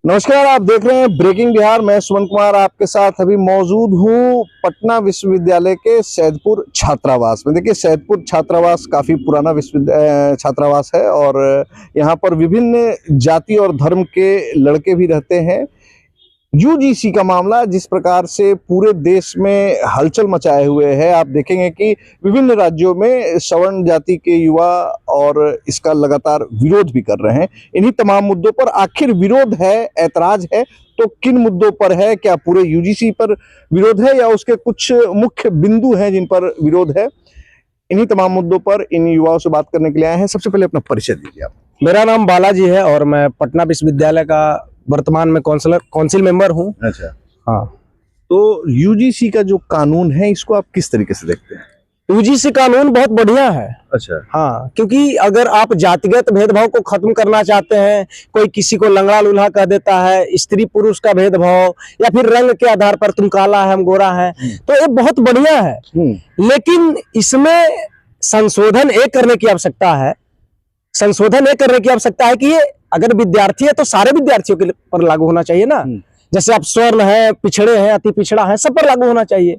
नमस्कार, आप देख रहे हैं ब्रेकिंग बिहार। मैं सुमन कुमार आपके साथ अभी मौजूद हूं पटना विश्वविद्यालय के सैदपुर छात्रावास में। देखिए, सैदपुर छात्रावास काफी पुराना छात्रावास है और यहां पर विभिन्न जाति और धर्म के लड़के भी रहते हैं। यूजीसी का मामला जिस प्रकार से पूरे देश में हलचल मचाए हुए है, आप देखेंगे कि विभिन्न राज्यों में सवर्ण जाति के युवा और इसका लगातार विरोध भी कर रहे हैं। इन्हीं तमाम मुद्दों पर आखिर विरोध है, ऐतराज है तो किन मुद्दों पर है? क्या पूरे यूजीसी पर विरोध है या उसके कुछ मुख्य बिंदु हैं जिन पर विरोध है? इन्हीं तमाम मुद्दों पर इन युवाओं से बात करने के लिए आए हैं। सबसे पहले अपना परिचय दीजिए आप। मेरा नाम बालाजी है और मैं पटना विश्वविद्यालय का वर्तमान में काउंसिल मेंबर हूँ। अच्छा, हाँ। तो यूजीसी का जो कानून है इसको आप किस तरीके से देखते हैं? यूजीसी कानून बहुत बढ़िया है। अच्छा। हाँ, क्योंकि अगर आप जातिगत भेदभाव को खत्म करना चाहते हैं, कोई किसी को लंगड़ा लूल्हा कह देता है, स्त्री पुरुष का भेदभाव या फिर रंग के आधार पर तुम काला है हम गोरा है, तो ये बहुत बढ़िया है। लेकिन इसमें संशोधन एक करने की आवश्यकता है। संशोधन एक करने की आवश्यकता है कि ये अगर विद्यार्थी है तो सारे विद्यार्थियों के पर लागू होना चाहिए ना। जैसे आप स्वर्ण है, पिछड़े हैं, अति पिछड़ा है, सब पर लागू होना चाहिए।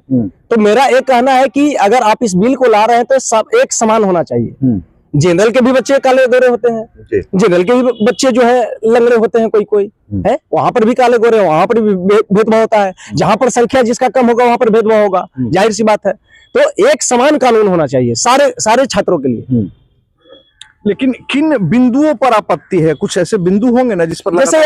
तो मेरा एक कहना है कि अगर आप इस बिल को ला रहे हैं तो सब एक समान होना चाहिए। जनरल के भी बच्चे काले गोरे होते हैं, जनरल के भी बच्चे जो है लंगड़े होते हैं, कोई है, वहां पर भी काले गोरे, वहां पर भी भेदभाव होता है। जहां पर संख्या जिसका कम होगा वहां पर भेदभाव होगा, जाहिर सी बात है। तो एक समान कानून होना चाहिए सारे छात्रों के लिए। लेकिन किन बिंदुओं पर आपत्ति है? कुछ ऐसे बिंदु होंगे ना जिस पर, जैसे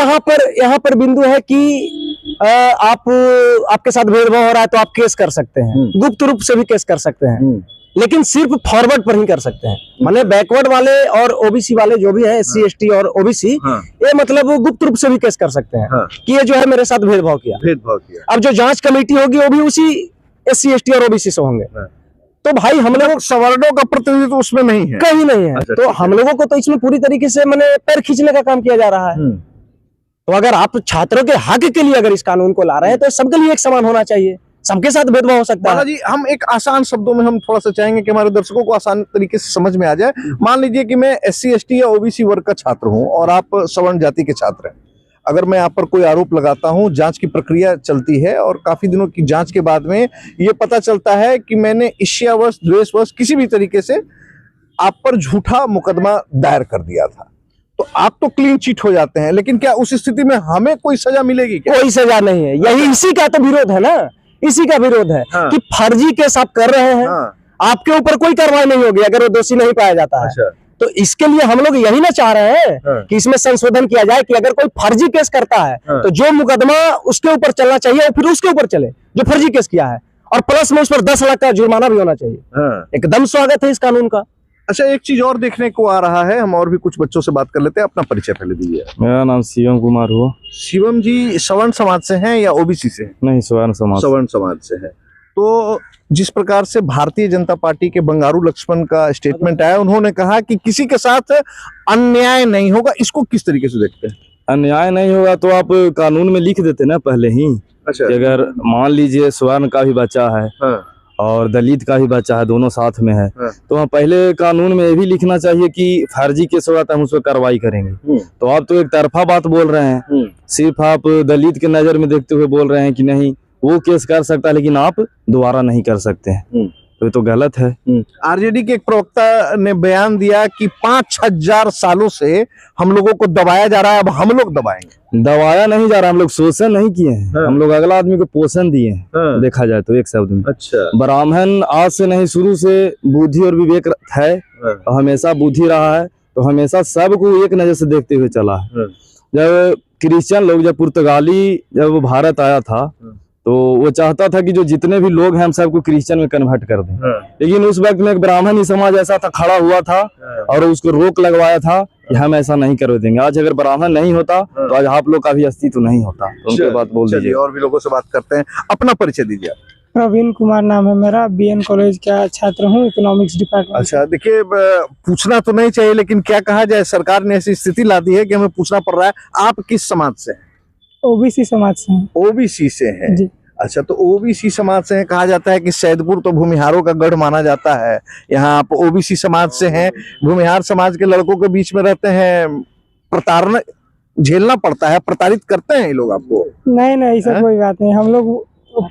यहाँ पर बिंदु है कि आपके साथ भेदभाव हो रहा है तो आप केस कर सकते हैं, गुप्त रूप से भी केस कर सकते हैं, लेकिन सिर्फ फॉरवर्ड पर ही कर सकते हैं। माने बैकवर्ड वाले और ओबीसी वाले जो भी है, एससी एसटी और ओबीसी, ये मतलब गुप्त रूप से भी केस कर सकते हैं कि ये जो है मेरे साथ भेदभाव किया। अब जो जांच कमेटी होगी वो भी उसी एससी एसटी और ओबीसी से होंगे। तो भाई हम लोग सवर्णों का प्रतिनिधित्व उसमें नहीं है, कहीं नहीं है। अच्छा, तो हम लोगों को तो इसमें पूरी तरीके से मैंने पैर खींचने का काम किया जा रहा है। तो अगर आप छात्रों के हक के लिए अगर इस कानून को ला रहे हैं तो सबके लिए एक समान होना चाहिए, सबके साथ भेदभाव हो सकता है। जी, हम एक आसान शब्दों में हम थोड़ा सा चाहेंगे कि हमारे दर्शकों को आसान तरीके से समझ में आ जाए। मान लीजिए कि मैं एससी एसटी या ओबीसी वर्ग का छात्र हूं और आप सवर्ण जाति के छात्र हैं। अगर मैं आप पर कोई आरोप लगाता हूं, जांच की प्रक्रिया चलती है और काफी दिनों की जांच के बाद में ये पता चलता है कि मैंने ईर्ष्यावश, द्वेषवश किसी भी तरीके से आप पर झूठा मुकदमा दायर कर दिया था, तो आप तो क्लीन चिट हो जाते हैं। लेकिन क्या उस स्थिति में हमें कोई सजा मिलेगी क्या? कोई सजा नहीं है। यही इसी का तो विरोध है ना, इसी का विरोध है कि फर्जी केस आप कर रहे हैं, आपके ऊपर कोई कार्रवाई नहीं होगी अगर वो दोषी नहीं पाया जाता है। तो इसके लिए हम लोग यही ना चाह रहे हैं कि इसमें संशोधन किया जाए कि अगर कोई फर्जी केस करता है तो जो मुकदमा उसके ऊपर चलना चाहिए वो फिर उसके ऊपर चले जो फर्जी केस किया है, और प्लस में उस पर 10 लाख का जुर्माना भी होना चाहिए। एकदम स्वागत है इस कानून का। अच्छा, एक चीज और देखने को आ रहा है, हम और भी कुछ बच्चों से बात कर लेते हैं। अपना परिचय पहले दीजिए। मेरा नाम शिवम कुमार हुआ। शिवम जी सवर्ण समाज से हैं या ओबीसी से? नहीं, सवर्ण समाज से है। तो जिस प्रकार से भारतीय जनता पार्टी के बंगारू लक्ष्मण का स्टेटमेंट आया, उन्होंने कहा कि किसी के साथ अन्याय नहीं होगा, इसको किस तरीके से देखते हैं? अन्याय नहीं होगा तो आप कानून में लिख देते ना पहले ही। अच्छा। कि अगर मान लीजिए स्वर्ण का भी बच्चा है और दलित का भी बच्चा है, दोनों साथ में है, तो वहाँ पहले कानून में ये भी लिखना चाहिए कि फर्जी केस होगा तो हम उस पर कार्रवाई करेंगे। तो आप तो एक तरफा बात बोल रहे हैं, सिर्फ आप दलित के नजर में देखते हुए बोल रहे हैं कि नहीं वो केस कर सकता है लेकिन आप दोबारा नहीं कर सकते हैं, तो ये तो गलत है। आरजेडी के एक प्रवक्ता ने बयान दिया कि 5,000 सालों से हम लोगों को दबाया जा रहा है, अब हम लोग दबाएंगे। दबाया नहीं जा रहा, हम लोग शोषण नहीं किए हैं, हम लोग अगला आदमी को पोषण दिए हैं। देखा जाए तो एक शब्द में। अच्छा। ब्राह्मण आज से नहीं, शुरू से बुद्धि और विवेक है, हमेशा बुद्धि रहा है, तो हमेशा सबको एक नजर से देखते हुए चला है। जब क्रिश्चियन लोग, जब पुर्तगाली जब भारत आया था तो वो चाहता था कि जो जितने भी लोग हैं हम सबको क्रिश्चियन में कन्वर्ट कर दें, लेकिन उस वक्त में एक ब्राह्मणी समाज ऐसा था, खड़ा हुआ था और उसको रोक लगवाया था कि हम ऐसा नहीं कर देंगे। आज अगर ब्राह्मण नहीं होता तो आज आप लोग का भी अस्तित्व नहीं होता। उनके बात बोल दीजिए। और भी लोगों से बात करते हैं। अपना परिचय दीजिए। प्रवीण कुमार नाम है मेरा, बीएन कॉलेज का छात्र हूँ, इकोनॉमिक्स डिपार्टमेंट। अच्छा, देखिए पूछना तो नहीं चाहिए लेकिन क्या कहा जाए, सरकार ने ऐसी स्थिति ला दी है कि हमें पूछना पड़ रहा है। आप किस समाज से हैं? ओबीसी समाज से हैं। ओबीसी से हैं जी। अच्छा, तो ओबीसी समाज से हैं। कहा जाता है कि सैदपुर तो भूमिहारों का गढ़ माना जाता है। यहाँ आप ओबीसी समाज से हैं, भूमिहार समाज के लड़कों के बीच में रहते हैं, प्रताड़ना झेलना पड़ता है, प्रताड़ित करते हैं ये लोग आपको? नहीं नहीं, ऐसा कोई बात नहीं। हम लोग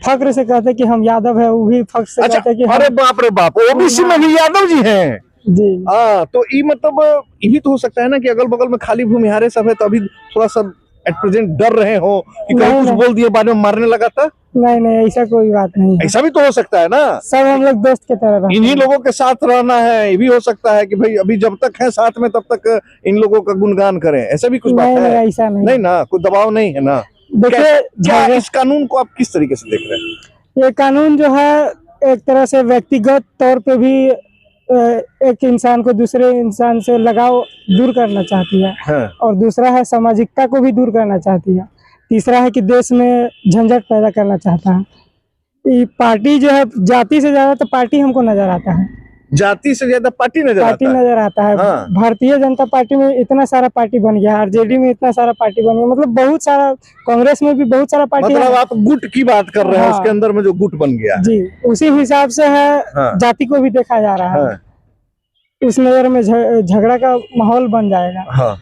फक्र से कहते हैं कि हम यादव है, वो भी फक्र से अच्छा, कहते हैं कि अरे बाप रे बाप, ओबीसी में भी यादव जी हैं? जी। हाँ, तो ये मतलब ये भी तो हो सकता है ना कि अगल बगल में खाली भूमिहारे सब है, तो अभी थोड़ा सा एट प्रेजेंट डर रहे हो कि कहीं नहीं, कुछ नहीं। बोल दिए बाद में मारने लगा था? नहीं नहीं, ऐसा कोई बात नहीं है। ऐसा भी तो हो सकता है ना। सब हम लोग दोस्त की तरह रहते इन्हीं हैं। लोगों के साथ रहना है, ये भी हो सकता है कि भाई अभी जब तक है साथ में तब तक इन लोगों का गुणगान करें, ऐसा भी कुछ बात नहीं नहीं, है? ऐसा नहीं। नहीं ना, कोई दबाव नहीं है ना? देखिए, क्या झगड़े- इस कानून को आप किस तरीके से देख रहे हैं? ये कानून जो है एक तरह से व्यक्तिगत तौर पे भी एक इंसान को दूसरे इंसान से लगाव दूर करना चाहती है, हाँ। और दूसरा है सामाजिकता को भी दूर करना चाहती है, तीसरा है कि देश में झंझट पैदा करना चाहता है। ये पार्टी जो है, जाति से ज्यादा तो पार्टी हमको नजर आता है, जाति से ज्यादा पार्टी नजर पार्टी आता है। नजर आता है। हाँ। भारतीय जनता पार्टी में इतना सारा पार्टी बन गया, आरजेडी में इतना सारा पार्टी बन गया, मतलब बहुत सारा, कांग्रेस में भी बहुत सारा पार्टी मतलब है। आप गुट की बात कर रहे हैं, हाँ। उसके अंदर में जो गुट बन गया है। जी, उसी हिसाब से है। हाँ। जाति को भी देखा जा रहा है। हाँ। उस नजर में झगड़ा का माहौल बन जाएगा। हाँ।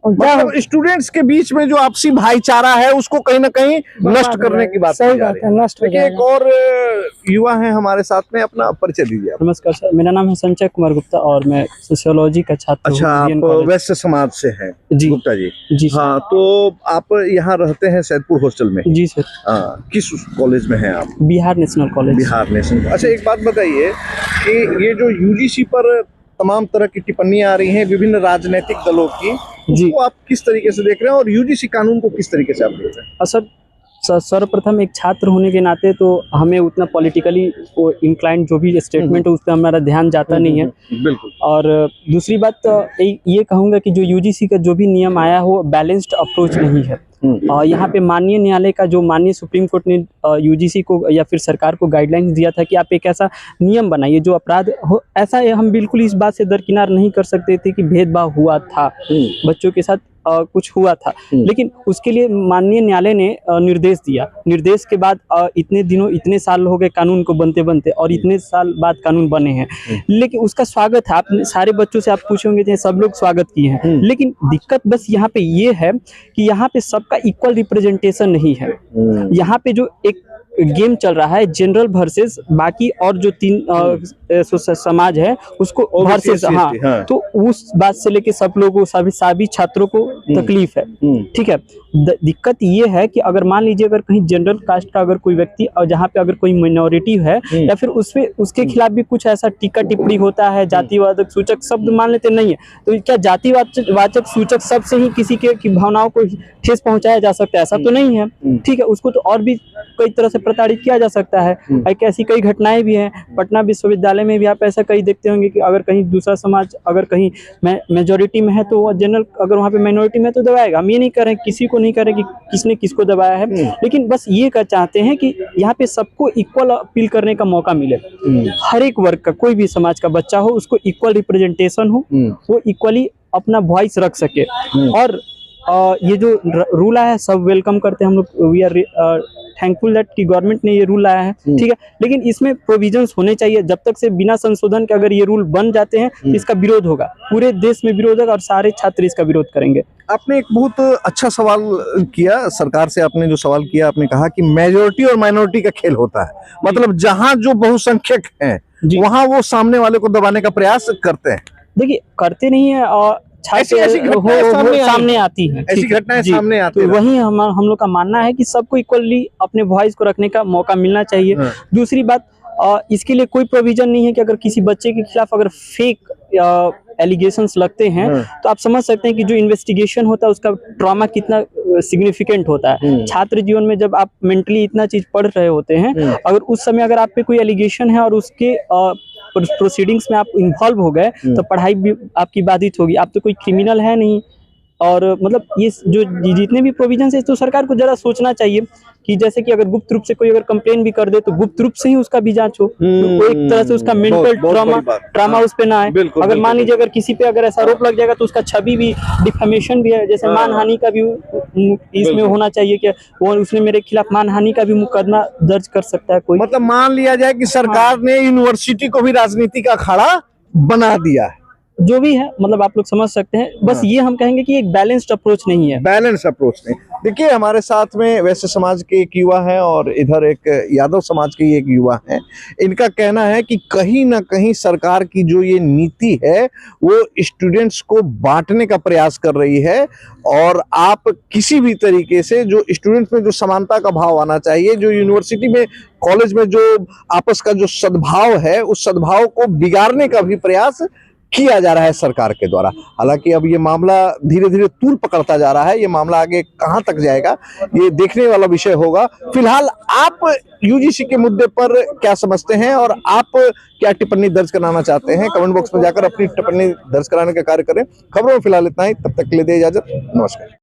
और क्या मतलब स्टूडेंट्स के बीच में जो आपसी भाईचारा है उसको कहीं ना कहीं नष्ट करने की बात सही की जा बात रही है, है। नष्ट हो देखिए, एक जाएगा। और युवा है हमारे साथ में, अपना परिचय दीजिए आप। नमस्कार सर, मेरा नाम है संजय कुमार गुप्ता और मैं सोशियोलॉजी का छात्र अच्छा, हूँ BN आप कॉलेज। वैश्य समाज से हैं जी गुप्ता जी? जी सर। हाँ, तो आप यहाँ रहते हैं सैदपुर हॉस्टल में? जी सर, हाँ, किस कॉलेज में हैं आप? Bihar national college. Bihar national. अच्छा, एक बात बताइए कि ये जो यूजीसी पर तमाम तरह की टिप्पणियां आ रही हैं विभिन्न राजनीतिक दलों की, जी। उसको आप किस तरीके से देख रहे हैं और यूजीसी कानून को किस तरीके से आप देख रहे हैं? सर सर्वप्रथम एक छात्र होने के नाते तो हमें उतना पॉलिटिकली इंक्लाइंड जो भी स्टेटमेंट है उस पर हमारा ध्यान जाता नहीं है। बिल्कुल। और दूसरी बात तो ये कहूँगा कि जो यूजीसी का जो भी नियम आया हो बैलेंस्ड अप्रोच नहीं है। यहाँ पे माननीय न्यायालय का जो माननीय सुप्रीम कोर्ट ने यूजीसी को या फिर सरकार को गाइडलाइंस दिया था कि आप एक ऐसा नियम बनाइए जो अपराध हो, ऐसा हम बिल्कुल इस बात से दरकिनार नहीं कर सकते थे कि भेदभाव हुआ था, बच्चों के साथ कुछ हुआ था, लेकिन उसके लिए माननीय न्यायालय ने निर्देश दिया। निर्देश के बाद इतने दिनों, इतने साल हो गए कानून को बनते बनते और इतने साल बाद कानून बने हैं, लेकिन उसका स्वागत है। आप सारे बच्चों से आप पूछेंगे तो सब लोग स्वागत किए हैं, लेकिन दिक्कत बस यहाँ पे ये है कि यहाँ पे सबका इक्वल रिप्रेजेंटेशन नहीं है। यहाँ पे जो एक गेम चल रहा है जनरल वर्सेस बाकी और जो तीन समाज है उसको वर्सेस, हाँ, तो उस बात से लेके सब लोगों, सभी छात्रों को तकलीफ है। ठीक है, दिक्कत ये है कि अगर मान लीजिए अगर कहीं जनरल कास्ट का अगर कोई व्यक्ति और जहाँ पे अगर कोई माइनॉरिटी है या फिर उसमें उसके खिलाफ भी कुछ ऐसा टीका टिप्पणी होता है, जातिवाचक सूचक शब्द मान लेते नहीं है, तो क्या जातिवाचक सूचक शब्द से ही किसी के की भावनाओं को ठेस पहुंचाया जा सकता है? ऐसा तो नहीं है। ठीक है, उसको तो और भी कई तरह से प्रताड़ित किया जा सकता है। ऐसी कई घटनाएं भी हैं। पटना विश्वविद्यालय में भी आप ऐसा कई देखते होंगे कि अगर कहीं दूसरा समाज अगर कहीं मेजोरिटी में है तो वो जनरल, अगर वहाँ पे माइनॉरिटी में तो दबाएगा। हम ये नहीं कह रहे हैं, किसी को नहीं कह रहे कि किसने किसको दबाया है, लेकिन बस ये कर चाहते हैं कि यहाँ पे सबको इक्वल अपील करने का मौका मिले। हर एक वर्ग का, कोई भी समाज का बच्चा हो, उसको इक्वल रिप्रेजेंटेशन हो, वो इक्वली अपना वॉइस रख सके। और ये जो रूल आया है सब वेलकम करते हैं हम लोग। वी आर थैंकफुल दैट कि गवर्नमेंट ने ये रूल लाया है। ठीक है, लेकिन इसमें प्रोविजंस होने चाहिए। जब तक से बिना संशोधन के अगर ये रूल बन जाते हैं तो इसका विरोध होगा, पूरे देश में विरोध होगा और सारे छात्र इसका विरोध करेंगे। आपने एक बहुत अच्छा सवाल किया सरकार से। आपने जो सवाल किया, आपने कहा कि मेजोरिटी और माइनॉरिटी का खेल होता है, मतलब जहां जो बहुसंख्यक हैं वहां वो सामने वाले को दबाने का प्रयास करते हैं। देखिए, करते नहीं है और ऐसी घटनाएं सामने आती हैं, ऐसी घटनाएं सामने आती तो हैं। वही हम लोग का मानना है कि सबको इक्वली अपने वॉइस को रखने का मौका मिलना चाहिए। दूसरी बात, इसके लिए कोई प्रोविजन नहीं है कि अगर किसी बच्चे के खिलाफ अगर फेक एलिगेशंस लगते हैं तो आप समझ सकते हैं कि जो इन्वेस्टिगेशन होता है उसका ट्रॉमा कितना सिग्निफिकेंट होता है। छात्र जीवन में जब आप मेंटली इतना चीज पढ़ रहे होते हैं, अगर उस समय अगर आप पे कोई एलिगेशन है और उसके प्रोसीडिंग्स में आप इन्वॉल्व हो गए तो पढ़ाई भी आपकी बाधित होगी। आप तो कोई क्रिमिनल है नहीं। और मतलब ये जो जितने भी प्रोविजन है तो सरकार को जरा सोचना चाहिए कि जैसे कि अगर गुप्त रूप से कोई अगर कंप्लेन भी कर दे तो गुप्त रूप से ही उसका भी जांच हो, तो एक तरह से उसका मेंटल ट्रॉमा उस पे ना आए। अगर मान लीजिए अगर किसी पे अगर ऐसा आरोप लग जाएगा तो उसका छवि भी, डिफेमेशन भी है, जैसे मानहानि का भी इसमें होना चाहिए कि वो उसने मेरे खिलाफ मानहानि का भी मुकदमा दर्ज कर सकता है कोई। मतलब मान लिया जाए कि सरकार ने यूनिवर्सिटी को भी राजनीति का अखाड़ा बना दिया है, जो भी है मतलब आप लोग समझ सकते हैं। बस ये हम कहेंगे कि एक बैलेंस्ड अप्रोच नहीं है। बैलेंस अप्रोच नहीं। देखिए हमारे साथ में वैश्य समाज के एक युवा है और इधर एक यादव समाज के एक युवा है। इनका कहना है कि कहीं ना कहीं सरकार की जो ये नीति है वो स्टूडेंट्स को बांटने का प्रयास कर रही है और आप किसी भी तरीके से जो स्टूडेंट्स में जो समानता का भाव आना चाहिए, जो यूनिवर्सिटी में कॉलेज में जो आपस का जो सद्भाव है उस सद्भाव को बिगाड़ने का भी प्रयास किया जा रहा है सरकार के द्वारा। हालांकि अब ये मामला धीरे धीरे तूल पकड़ता जा रहा है, ये मामला आगे कहां तक जाएगा ये देखने वाला विषय होगा। फिलहाल आप यूजीसी के मुद्दे पर क्या समझते हैं और आप क्या टिप्पणी दर्ज कराना चाहते हैं, कमेंट बॉक्स में जाकर अपनी टिप्पणी दर्ज कराने का कार्य करें। खबरों में फिलहाल इतना ही, तब तक के लिए दे इजाजत, नमस्कार।